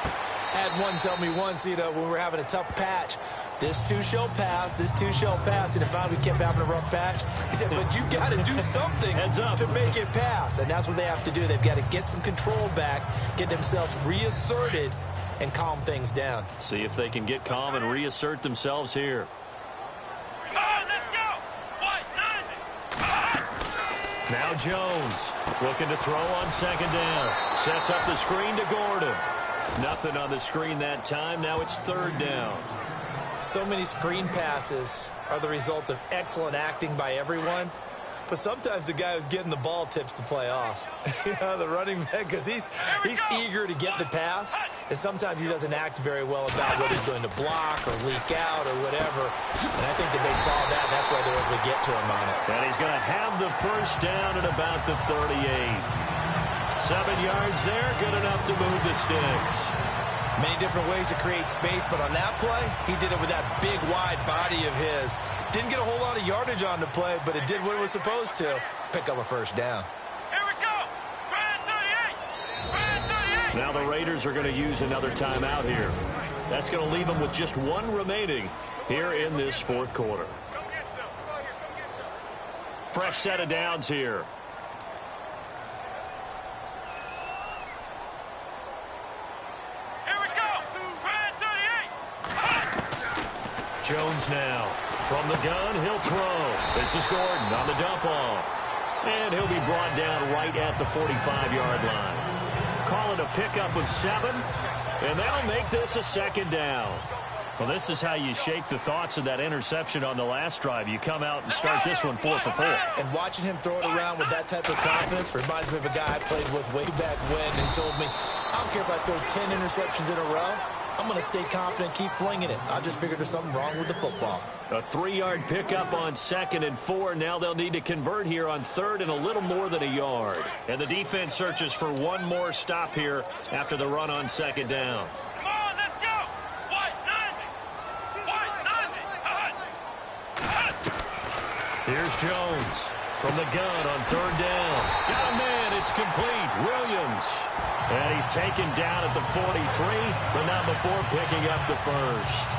S3: I had one tell me once, when we were having a tough patch, this too shall pass, this too shall pass. And if finally we kept having a rough patch, he said, but you got to do something to make it pass. And that's what they have to do. They've got to get some control back, get themselves reasserted, and calm things down.
S2: See if they can get calm and reassert themselves here. Now Jones looking to throw on 2nd down. Sets up the screen to Gordon. Nothing on the screen that time. Now it's 3rd down.
S3: So many screen passes are the result of excellent acting by everyone. But sometimes the guy who's getting the ball tips the play off. The running back, because he's eager to get the pass. And sometimes he doesn't act very well about what he's going to block or leak out or whatever. And I think that they saw that, and that's why they're able to get to him on it.
S2: And he's going to have the 1st down at about the 38. 7 yards there, good enough to move the sticks.
S3: Many different ways to create space, but on that play, he did it with that big, wide body of his. Didn't get a whole lot of yardage on the play, but it did what it was supposed to, pick up a 1st down.
S1: Here we go. Brand 38. Brand 38.
S2: Now the Raiders are going to use another timeout here. That's going to leave them with just 1 remaining here in this 4th quarter. Fresh set of downs here. Jones now. From the gun, he'll throw. This is Gordon on the dump-off. And he'll be brought down right at the 45-yard line. Call it a pickup of 7, and that'll make this a 2nd down. Well, this is how you shake the thoughts of that interception on the last drive. You come out and start this one 4 for 4.
S3: And watching him throw it around with that type of confidence reminds me of a guy I played with way back when and told me, I don't care if I throw 10 interceptions in a row. I'm going to stay confident, keep flinging it. I just figured there's something wrong with the football.
S2: A 3-yard pickup on 2nd and 4. Now they'll need to convert here on 3rd and a little more than a yard. And the defense searches for one more stop here after the run on 2nd down.
S1: Come on, let's go. White 90.
S2: Here's Jones from the gun on 3rd down. Got a man. It's complete. Williams. And he's taken down at the 43, but not before picking up the 1st.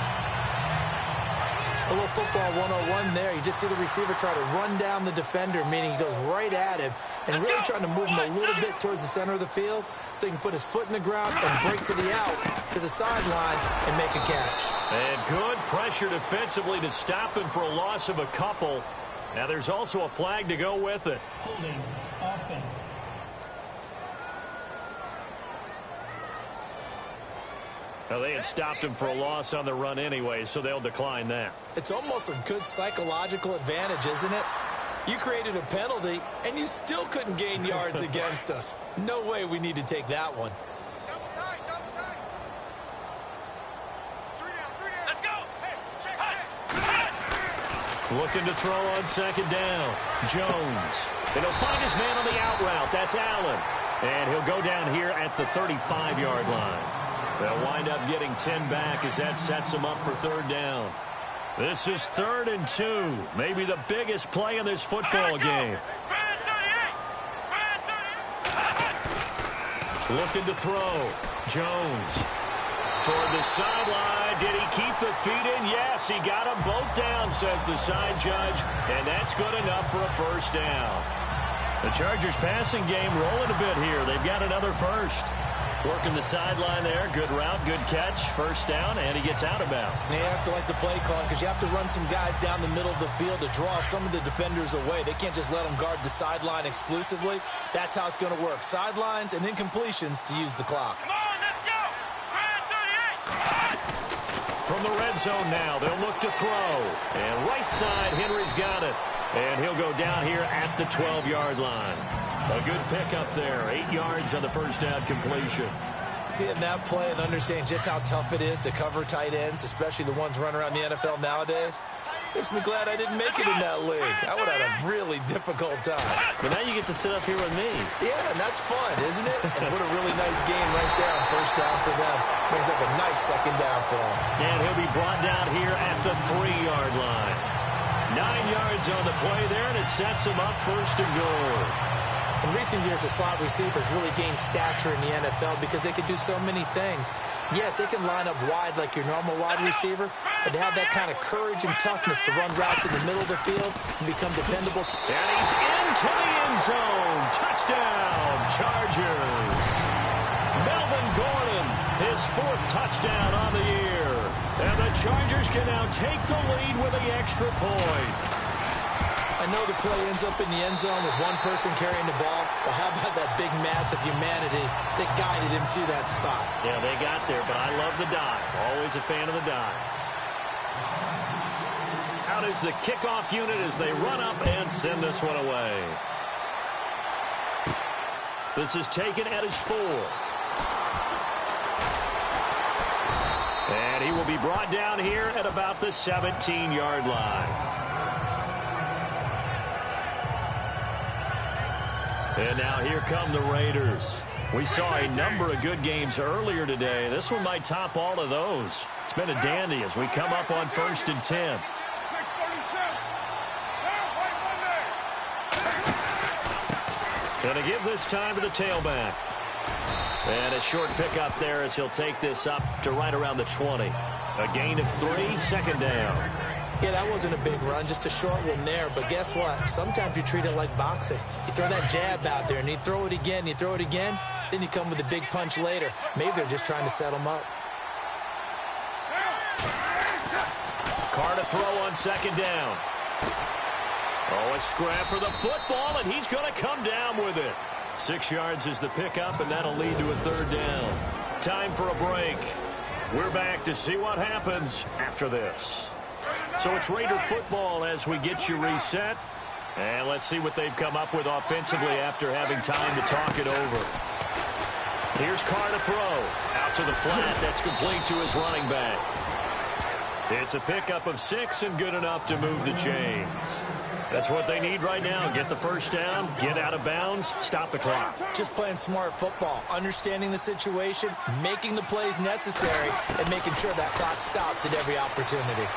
S3: A little football 101 there. You just see the receiver try to run down the defender, meaning he goes right at him and really trying to move him a little bit towards the center of the field so he can put his foot in the ground and break to the out, to the sideline, and make a catch.
S2: And good pressure defensively to stop him for a loss of a couple. Now there's also a flag to go with it.
S4: Holding offense.
S2: Now, they had stopped him for a loss on the run anyway, so they'll decline that.
S3: It's almost a good psychological advantage, isn't it? You created a penalty, and you still couldn't gain yards against us. No way we need to take that one.
S1: Double tight, double tight. 3 down. Let's go. Hey, check.
S2: Looking to throw on second down. Jones. And he'll find his man on the out route. That's Allen. And he'll go down here at the 35-yard line. They'll wind up getting 10 back as that sets them up for third down. This is 3rd and 2. Maybe the biggest play in this football game. Looking to throw. Jones. Toward the sideline. Did he keep the feet in? Yes, he got them both down, says the side judge. And that's good enough for a first down. The Chargers passing game rolling a bit here. They've got another first. Working the sideline there. Good route, good catch. First down, and he gets out of bounds.
S3: You have to like the play calling because you have to run some guys down the middle of the field to draw some of the defenders away. They can't just let them guard the sideline exclusively. That's how it's going to work. Sidelines and incompletions to use the clock.
S1: Come on, let's go. 38.
S2: From the red zone now, they'll look to throw. And right side, Henry's got it. And he'll go down here at the 12-yard line. A good pickup there. 8 yards on the first down completion.
S3: Seeing that play and understanding just how tough it is to cover tight ends, especially the ones running around the NFL nowadays, makes me glad I didn't make it in that league. I would have had a really difficult time.
S2: But now you get to sit up here with me.
S3: Yeah, and that's fun, isn't it? And what a really nice game right there on first down for them. Brings up a nice second down for them.
S2: And he'll be brought down here at the 3-yard line. 9 yards on the play there, and it sets him up first and goal.
S3: In recent years, the slot receivers really gained stature in the NFL because they can do so many things. Yes, they can line up wide like your normal wide receiver, but to have that kind of courage and toughness to run routes in the middle of the field and become dependable.
S2: And he's into the end zone. Touchdown, Chargers. Melvin Gordon, his 4th touchdown on the year. And the Chargers can now take the lead with the extra point.
S3: I know the play ends up in the end zone with one person carrying the ball, but how about that big mass of humanity that guided him to that spot?
S2: Yeah, they got there, but I love the dive. Always a fan of the dive. Out is the kickoff unit as they run up and send this one away. This is taken at his 4. And he will be brought down here at about the 17-yard line. And now here come the Raiders. We saw a number of good games earlier today. This one might top all of those. It's been a dandy as we come up on 1st and 10.
S1: 6:37.
S2: Going to give this time to the tailback. And a short pickup there as he'll take this up to right around the 20. A gain of 3, second down.
S3: Yeah, that wasn't a big run, just a short one there. But guess what? Sometimes you treat it like boxing. You throw that jab out there, and you throw it again, then you come with a big punch later. Maybe they're just trying to set him up.
S2: Carr to throw on second down. Oh, a scrap for the football, and he's going to come down with it. 6 yards is the pickup, and that'll lead to a third down. Time for a break. We're back to see what happens after this. So it's Raider football as we get you reset. And let's see what they've come up with offensively after having time to talk it over. Here's Carr to throw. Out to the flat. That's complete to his running back. It's a pickup of 6 and good enough to move the chains. That's what they need right now. Get the first down, get out of bounds, stop the clock.
S3: Just playing smart football, understanding the situation, making the plays necessary, and making sure that clock stops at every opportunity.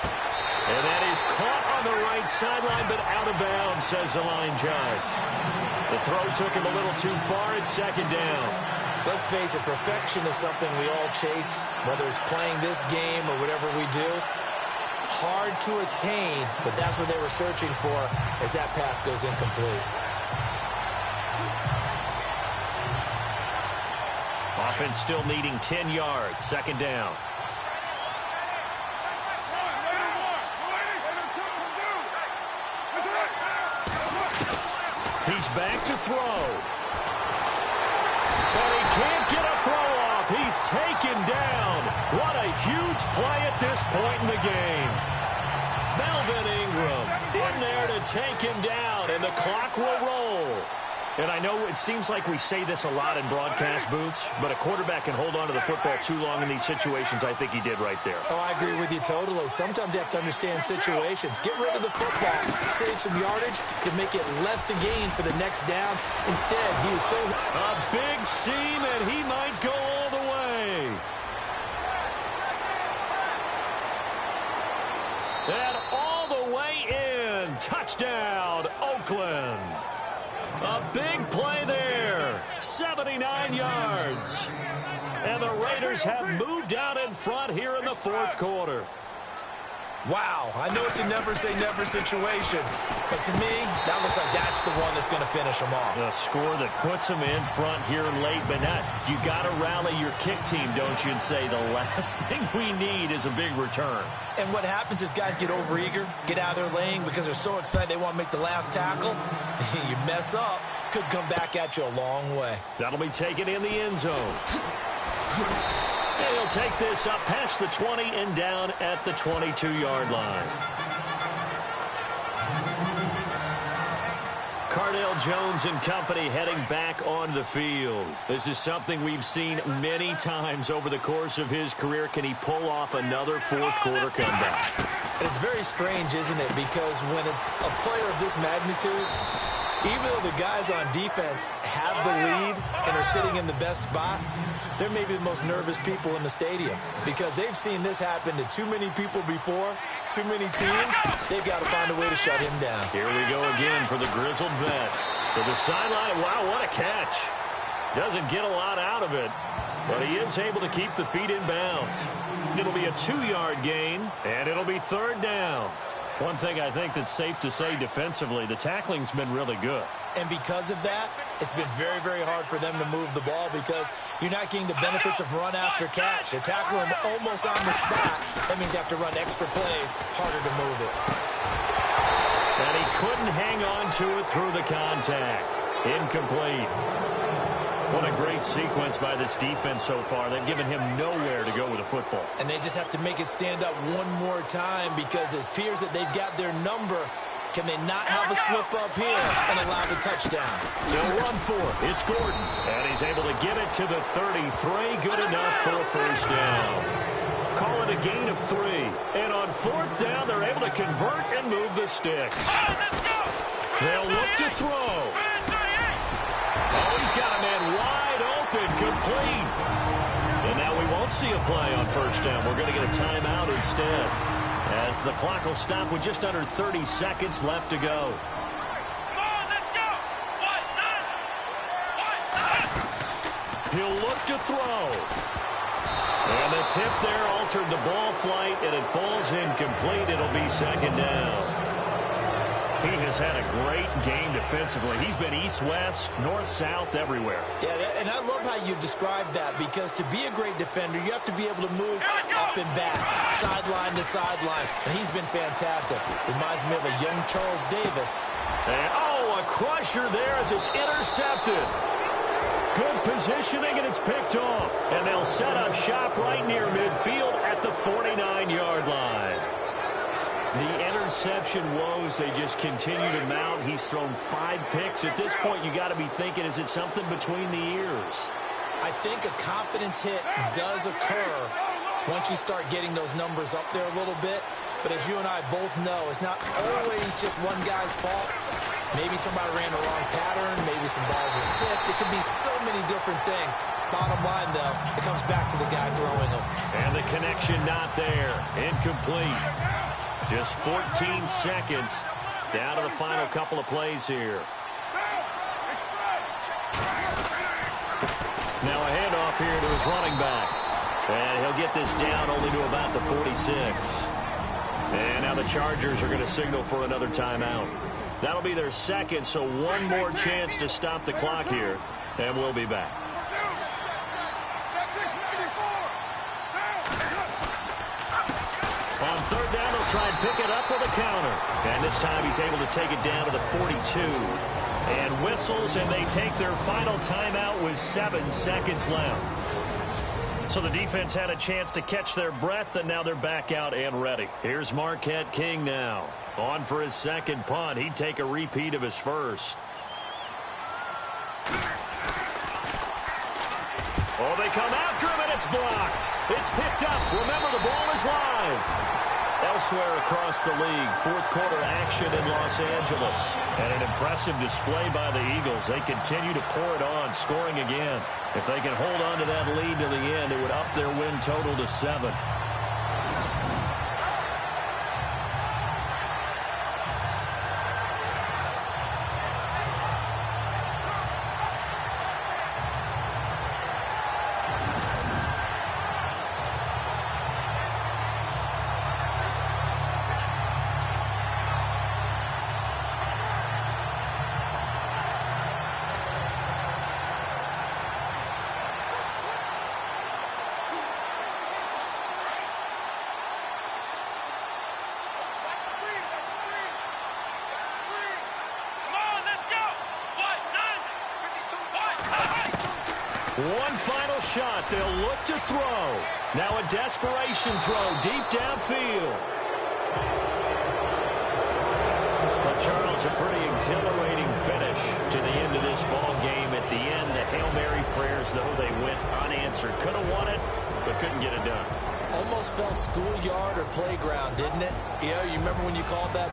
S2: And that is caught on the right sideline, but out of bounds, says the line judge. The throw took him a little too far. It's second down.
S3: Let's face it, perfection is something we all chase, whether it's playing this game or whatever we do. Hard to attain, but that's what they were searching for as that pass goes incomplete.
S2: Offense still needing 10 yards. Second down. He's back to throw. But he can't get a throw off He's taken down. What a huge play at this point in the game. Melvin Ingram in there to take him down, and the clock will roll. And I know it seems like we say this a lot in broadcast booths, but a quarterback can hold on to the football too long in these situations. I think he did right there.
S3: Oh, I agree with you totally. Sometimes you have to understand situations. Get rid of the football, save some yardage, to make it less to gain for the next down. Instead, he was so...
S2: A big seam, and he might go all the way. And all the way in. Touchdown, Oakland. A big play there. 79 yards. And the Raiders have moved out in front here in the fourth quarter.
S3: Wow, I know it's a never-say-never situation, but to me, that looks like that's the one that's going to finish them off.
S2: A score that puts them in front here late, but not. You got to rally your kick team, don't you, and say the last thing we need is a big return.
S3: And what happens is guys get overeager, get out of their lane because they're so excited they want to make the last tackle. You mess up, could come back at you a long way.
S2: That'll be taken in the end zone. And he'll take this up past the 20 and down at the 22-yard line. Cardale Jones and company heading back on the field. This is something we've seen many times over the course of his career. Can he pull off another fourth-quarter comeback?
S3: It's very strange, isn't it? Because when it's a player of this magnitude, even though the guys on defense have the lead and are sitting in the best spot, they're maybe the most nervous people in the stadium because they've seen this happen to too many people before, too many teams. They've got to find a way to shut him down.
S2: Here we go again for the grizzled vet. To the sideline. Wow, what a catch. Doesn't get a lot out of it, but he is able to keep the feet in bounds. It'll be a 2-yard gain, and it'll be third down. One thing I think that's safe to say defensively, the tackling's been really good.
S3: And because of that, it's been very, very hard for them to move the ball because you're not getting the benefits of run after catch. They're tackling him almost on the spot. That means you have to run extra plays, harder to move it.
S2: And he couldn't hang on to it through the contact. Incomplete. What a great sequence by this defense so far. They've given him nowhere to go with the football.
S3: And they just have to make it stand up one more time because it appears that they've got their number. Can they not have a slip up here and allow the touchdown?
S2: They'll run for it. It's Gordon. And he's able to get it to the 33. Good enough for a first down. Call it a gain of 3. And on fourth down, they're able to convert and move the sticks. They'll look to throw. Oh, he's got a man wide open, complete. And now we won't see a play on first down. We're going to get a timeout instead, as the clock will stop with just under 30 seconds left to go. He'll look to throw. And the tip there altered the ball flight, and it falls incomplete. It'll be second down. He has had a great game defensively. He's been east-west, north-south, everywhere.
S3: Yeah, and I love how you described that because to be a great defender, you have to be able to move up and back, sideline to sideline, and he's been fantastic. Reminds me of a young Charles Davis.
S2: And, a crusher there as it's intercepted. Good positioning, and it's picked off. And they'll set up shop right near midfield at the 49-yard line. The interception woes, they just continue to mount. He's thrown 5 picks. At this point, you got to be thinking, is it something between the ears?
S3: I think a confidence hit does occur once you start getting those numbers up there a little bit. But as you and I both know, it's not always just one guy's fault. Maybe somebody ran the wrong pattern. Maybe some balls were tipped. It could be so many different things. Bottom line, though, it comes back to the guy throwing them.
S2: And the connection not there. Incomplete. Just 14 seconds down to the final couple of plays here. Now a handoff here to his running back. And he'll get this down only to about the 46. And now the Chargers are going to signal for another timeout. That'll be their second, so one more chance to stop the clock here. And we'll be back. On third down, he'll try and pick it up with a counter. And this time he's able to take it down to the 42. And whistles, and they take their final timeout with 7 seconds left. So the defense had a chance to catch their breath, and now they're back out and ready. Here's Marquette King now. On for his second punt. He'd take a repeat of his first. Oh, they come after him, and it's blocked. It's picked up. Remember, the ball is live. Elsewhere across the league, fourth quarter action in Los Angeles. And an impressive display by the Eagles. They continue to pour it on, scoring again. If they can hold on to that lead to the end, it would up their win total to 7. One final shot. They'll look to throw. Now a desperation throw deep downfield. Well, Charles, a pretty exhilarating finish to the end of this ball game. At the end, the Hail Mary prayers, though, they went unanswered. Could have won it, but couldn't get it done.
S3: Almost felt schoolyard or playground, didn't it? Yeah, you remember when you called that